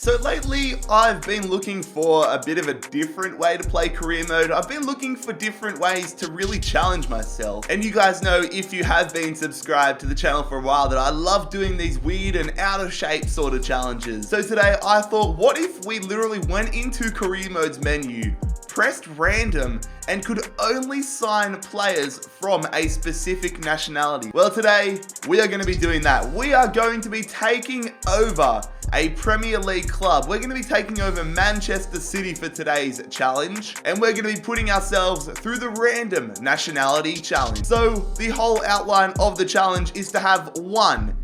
So lately, I've been looking for a bit of a different way to play career mode. I've been looking for different ways to really challenge myself. And you guys know, if you have been subscribed to the channel for a while, that I love doing these weird and out of shape sort of challenges. So today I thought, what if we literally went into career mode's menu, pressed random, and could only sign players from a specific nationality? Well, today we are going to be doing that. We are going to be taking over a Premier League club. We're going to be taking over Manchester City for today's challenge, and we're going to be putting ourselves through the random nationality challenge. So the whole outline of the challenge is to have one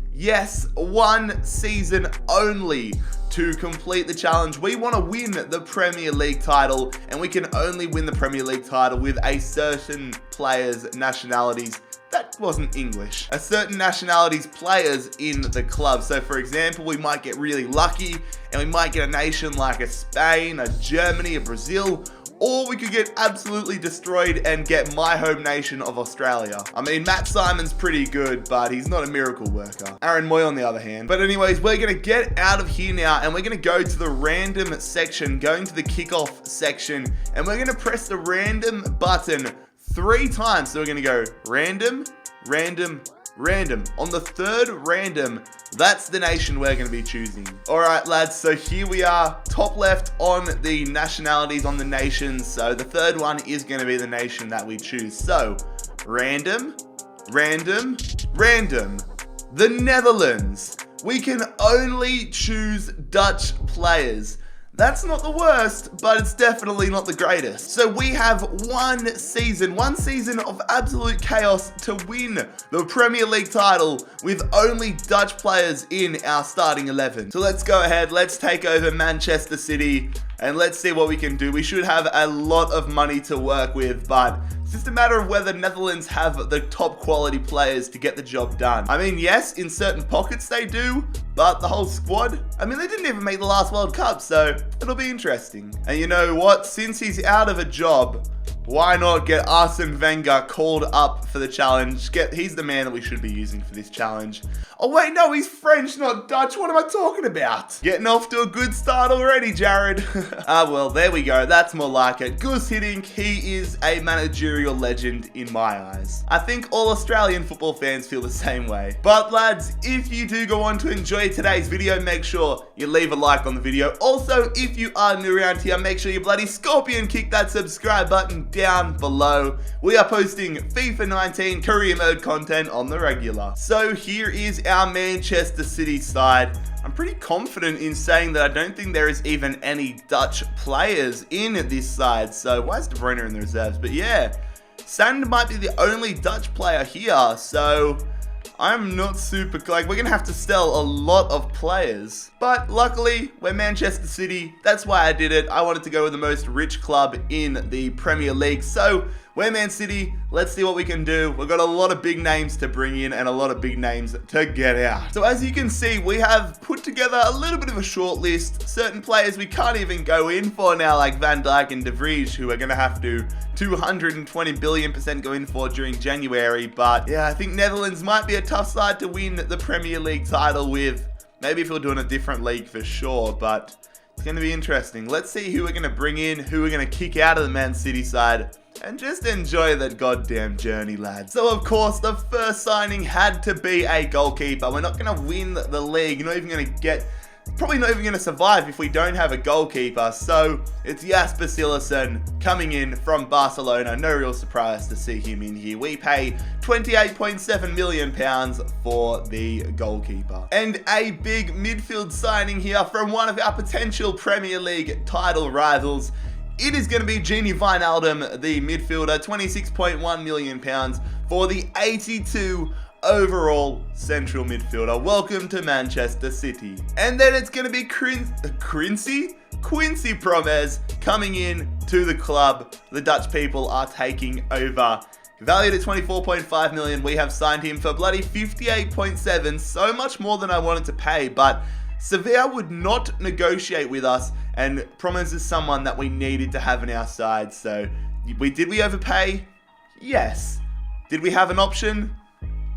season only to complete the challenge. We want to win the Premier League title, and we can only win the Premier League title with a certain player's nationalities. That wasn't English. A certain nationalities players in the club. So for example, we might get really lucky and we might get a nation like a Spain, a Germany, a Brazil, or we could get absolutely destroyed and get my home nation of Australia. I mean, Matt Simon's pretty good, but he's not a miracle worker. Aaron Moy on the other hand. But anyways, we're gonna get out of here now and we're gonna go to the random section, going to the kickoff section, and we're gonna press the random button 3 times. So we're gonna go random, random, random. On the third random, that's the nation we're gonna be choosing. All right, lads, so here we are, top left on the nationalities, on the nations. So the third one is gonna be the nation that we choose. So random, random, random. The Netherlands. We can only choose Dutch players. That's not the worst, but it's definitely not the greatest. So we have one season of absolute chaos to win the Premier League title with only Dutch players in our starting 11. So let's go ahead, let's take over Manchester City, and let's see what we can do. We should have a lot of money to work with, but it's just a matter of whether Netherlands have the top quality players to get the job done. I mean, yes, in certain pockets they do, but the whole squad, I mean, they didn't even make the last World Cup, so it'll be interesting. And you know what? Since he's out of a job, why not get Arsene Wenger called up for the challenge? He's the man that we should be using for this challenge. Oh wait, no, he's French, not Dutch. What am I talking about? Getting off to a good start already, Jared. Well, there we go. That's more like it. Gus Hiddink, he is a managerial legend in my eyes. I think all Australian football fans feel the same way. But lads, if you do go on to enjoy today's video, make sure you leave a like on the video. Also, if you are new around here, make sure you bloody scorpion kick that subscribe button down below. We are posting FIFA 19 career mode content on the regular. So here is our Manchester City side. I'm pretty confident in saying that I don't think there is even any Dutch players in this side. So why is De Bruyne in the reserves? But yeah, Sand might be the only Dutch player here. So I'm not super, like, we're gonna have to sell a lot of players. But luckily, we're Manchester City. That's why I did it. I wanted to go with the most rich club in the Premier League. So we're Man City. Let's see what we can do. We've got a lot of big names to bring in and a lot of big names to get out. So as you can see, we have put together a little bit of a short list. Certain players we can't even go in for now, like Van Dijk and De Vrij, who are going to have to 220 billion% go in for during January. But yeah, I think Netherlands might be a tough side to win the Premier League title with. Maybe if we're doing a different league for sure, but it's going to be interesting. Let's see who we're going to bring in, who we're going to kick out of the Man City side, and just enjoy that goddamn journey, lads. So of course, the first signing had to be a goalkeeper. We're not going to win the league. You're not even going to get, probably not even going to survive if we don't have a goalkeeper. So it's Jasper Cillessen coming in from Barcelona. No real surprise to see him in here. We pay £28.7 million for the goalkeeper. And a big midfield signing here from one of our potential Premier League title rivals. It is going to be Gini Wijnaldum, the midfielder, £26.1 million for the 82 overall central midfielder. Welcome to Manchester City. And then it's going to be Quincy Promes coming in to the club. The Dutch people are taking over. Valued at 24.5 million, we have signed him for bloody 58.7, so much more than I wanted to pay, but Sevilla would not negotiate with us, and Promes is someone that we needed to have in our side. So, did we overpay? Yes. Did we have an option?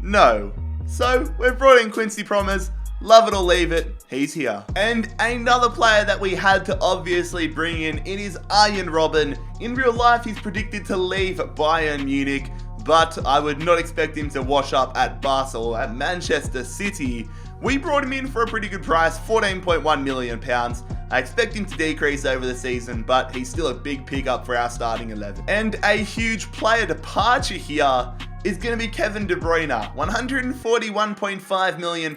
No. So, we've brought in Quincy Promes. Love it or leave it, he's here. And another player that we had to obviously bring in, it is Arjen Robben. In real life, he's predicted to leave Bayern Munich, but I would not expect him to wash up at Barcelona, at Manchester City. We brought him in for a pretty good price, £14.1 million. I expect him to decrease over the season, but he's still a big pickup for our starting 11. And a huge player departure here is going to be Kevin De Bruyne. £141.5 million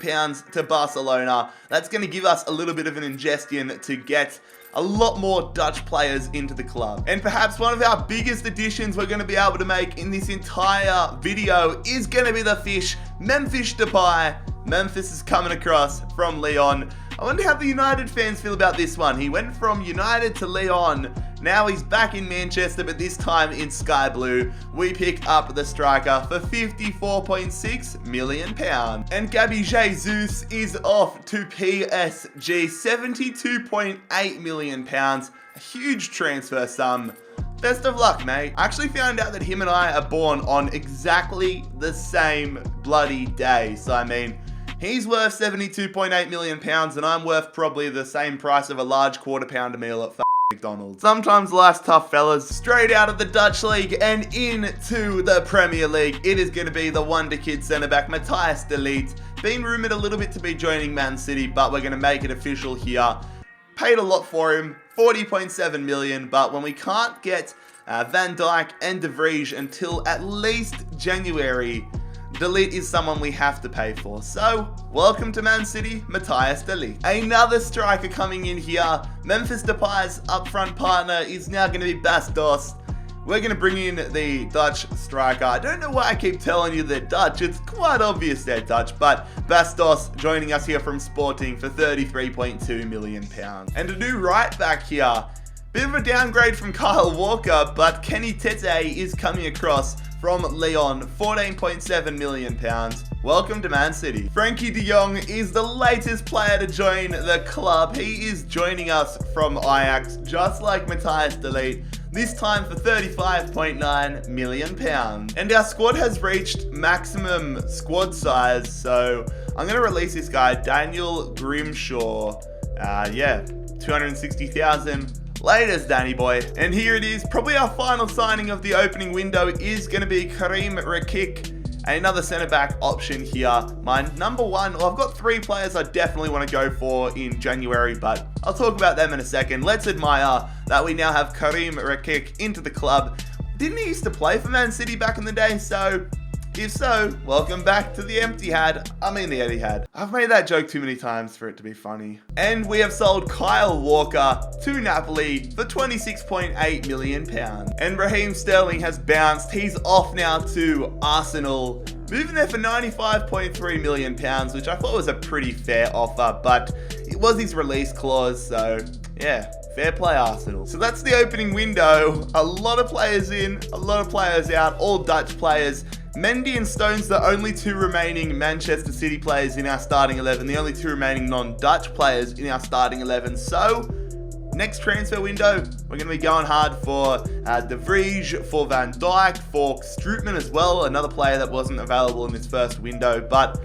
to Barcelona. That's going to give us a little bit of an ingestion to get a lot more Dutch players into the club. And perhaps one of our biggest additions we're going to be able to make in this entire video is going to be the fish, Memphis Depay. Memphis is coming across from Lyon. I wonder how the United fans feel about this one. He went from United to Lyon. Now he's back in Manchester, but this time in Sky Blue. We pick up the striker for £54.6 million. And Gabby Jesus is off to PSG, £72.8 million. A huge transfer sum. Best of luck, mate. I actually found out that him and I are born on exactly the same bloody day. So, I mean, he's worth £72.8 million and I'm worth probably the same price of a large quarter pounder meal at McDonald's. Sometimes life's tough, fellas. Straight out of the Dutch League and into the Premier League, it is going to be the wonder kid centre-back Matthijs de Ligt. Been rumoured a little bit to be joining Man City, but we're going to make it official here. Paid a lot for him, £40.7 million, but when we can't get Van Dijk and De Vrij until at least January, De Ligt is someone we have to pay for. So, welcome to Man City, Matthijs de Ligt. Another striker coming in here. Memphis Depay's upfront partner is now going to be Bastos. We're going to bring in the Dutch striker. I don't know why I keep telling you they're Dutch. It's quite obvious they're Dutch, but Bastos joining us here from Sporting for £33.2 million. And a new right back here. Bit of a downgrade from Kyle Walker, but Kenny Tete is coming across from Lyon, £14.7 million. Welcome to Man City. Frankie de Jong is the latest player to join the club. He is joining us from Ajax, just like Matthijs de Ligt, this time for £35.9 million. And our squad has reached maximum squad size, so I'm going to release this guy, Daniel Grimshaw. 260,000. Latest, Danny boy. And here it is. Probably our final signing of the opening window is going to be Karim Rekik. Another centre-back option here. My number one, well, I've got 3 players I definitely want to go for in January, but I'll talk about them in a second. Let's admire that we now have Karim Rekik into the club. Didn't he used to play for Man City back in the day? So, if so, welcome back to the the Etihad. I've made that joke too many times for it to be funny. And we have sold Kyle Walker to Napoli for £26.8 million. And Raheem Sterling has bounced. He's off now to Arsenal. Moving there for £95.3 million, which I thought was a pretty fair offer, but it was his release clause, so yeah. Fair play, Arsenal. So that's the opening window. A lot of players in, a lot of players out, all Dutch players. Mendy and Stone's the only 2 remaining Manchester City players in our starting 11, the only 2 remaining non-Dutch players in our starting 11. So, next transfer window, we're going to be going hard for De Vrij, for Van Dijk, for Strootman as well, another player that wasn't available in this first window. But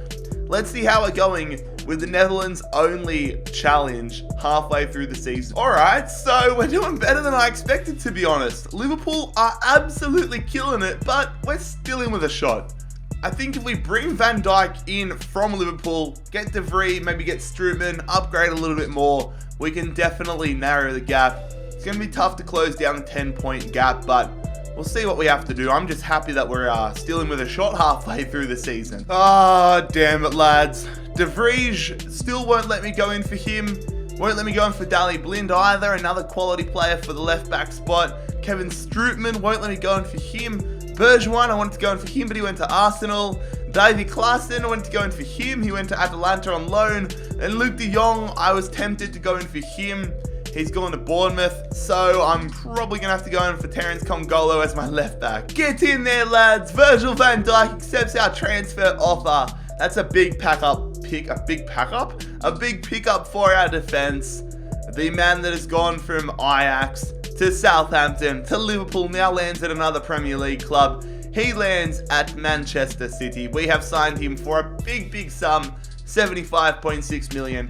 let's see how we're going with the Netherlands only challenge halfway through the season. Alright, so we're doing better than I expected, to be honest. Liverpool are absolutely killing it, but we're still in with a shot. I think if we bring Van Dijk in from Liverpool, get De Vrij, maybe get Strootman, upgrade a little bit more, we can definitely narrow the gap. It's going to be tough to close down a 10-point gap, but we'll see what we have to do. I'm just happy that we're still in with a shot halfway through the season. Ah, damn it, lads. De Vrij still won't let me go in for him. Won't let me go in for Dali Blind either. Another quality player for the left back spot. Kevin Strootman won't let me go in for him. Bergwijn, I wanted to go in for him, but he went to Arsenal. Davy Klaassen, I wanted to go in for him. He went to Atalanta on loan. And Luke de Jong, I was tempted to go in for him. He's going to Bournemouth, so I'm probably going to have to go in for Terence Congolo as my left back. Get in there, lads. Virgil van Dijk accepts our transfer offer. That's a big pickup for our defense. The man that has gone from Ajax to Southampton to Liverpool now lands at another Premier League club. He lands at Manchester City. We have signed him for a big sum, £75.6 million,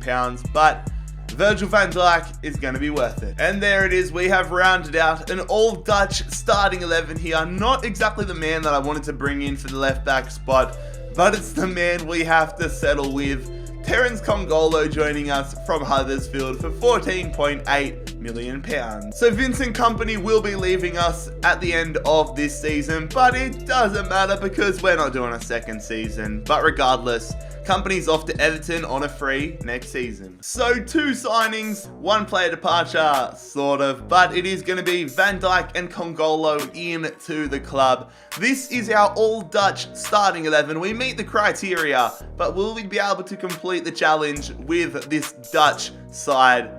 but Virgil van Dijk is going to be worth it. And there it is, we have rounded out an all-Dutch starting 11 here. Not exactly the man that I wanted to bring in for the left back spot, but it's the man we have to settle with. Terence Congolo joining us from Huddersfield for £14.8 million. So Vincent Kompany will be leaving us at the end of this season, but it doesn't matter because we're not doing a second season. But regardless, Kompany's off to Everton on a free next season. So 2 signings, 1 player departure, sort of, but it is going to be Van Dijk and Congolo into the club. This is our all-Dutch starting 11. We meet the criteria, but will we be able to complete the challenge with this Dutch side?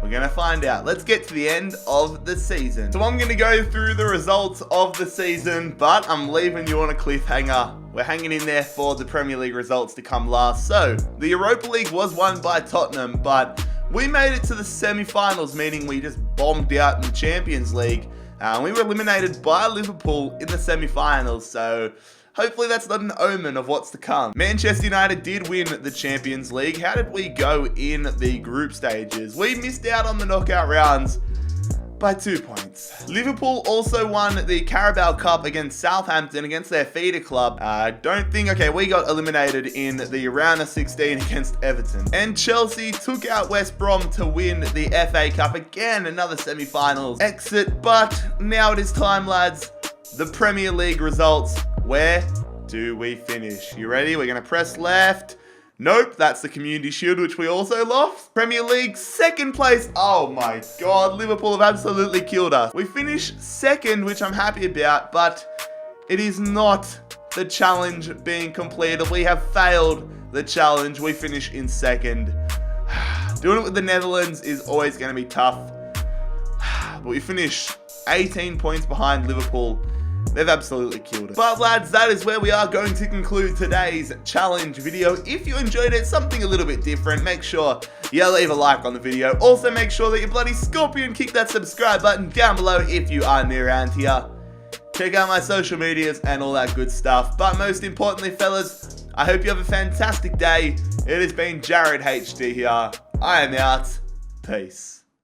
We're going to find out. Let's get to the end of the season. So I'm going to go through the results of the season, but I'm leaving you on a cliffhanger. We're hanging in there for the Premier League results to come last. So the Europa League was won by Tottenham, but we made it to the semi-finals, meaning we just bombed out in the Champions League. We were eliminated by Liverpool in the semi-finals, so hopefully that's not an omen of what's to come. Manchester United did win the Champions League. How did we go in the group stages? We missed out on the knockout rounds by 2 points. Liverpool also won the Carabao Cup against Southampton, against their feeder club. We got eliminated in the round of 16 against Everton. And Chelsea took out West Brom to win the FA Cup. Again, another semi-finals exit. But now it is time, lads. The Premier League results. Where do we finish? You ready? We're going to press left. Nope, that's the Community Shield, which we also lost. Premier League, second place. Oh my God, Liverpool have absolutely killed us. We finished second, which I'm happy about, but it is not the challenge being completed. We have failed the challenge. We finish in second. Doing it with the Netherlands is always going to be tough. But we finish 18 points behind Liverpool. They've absolutely killed it. But lads, that is where we are going to conclude today's challenge video. If you enjoyed it, something a little bit different, make sure you leave a like on the video. Also make sure that you bloody scorpion kick that subscribe button down below if you are new around here. Check out my social medias and all that good stuff. But most importantly, fellas, I hope you have a fantastic day. It has been JarradHD here. I am out. Peace.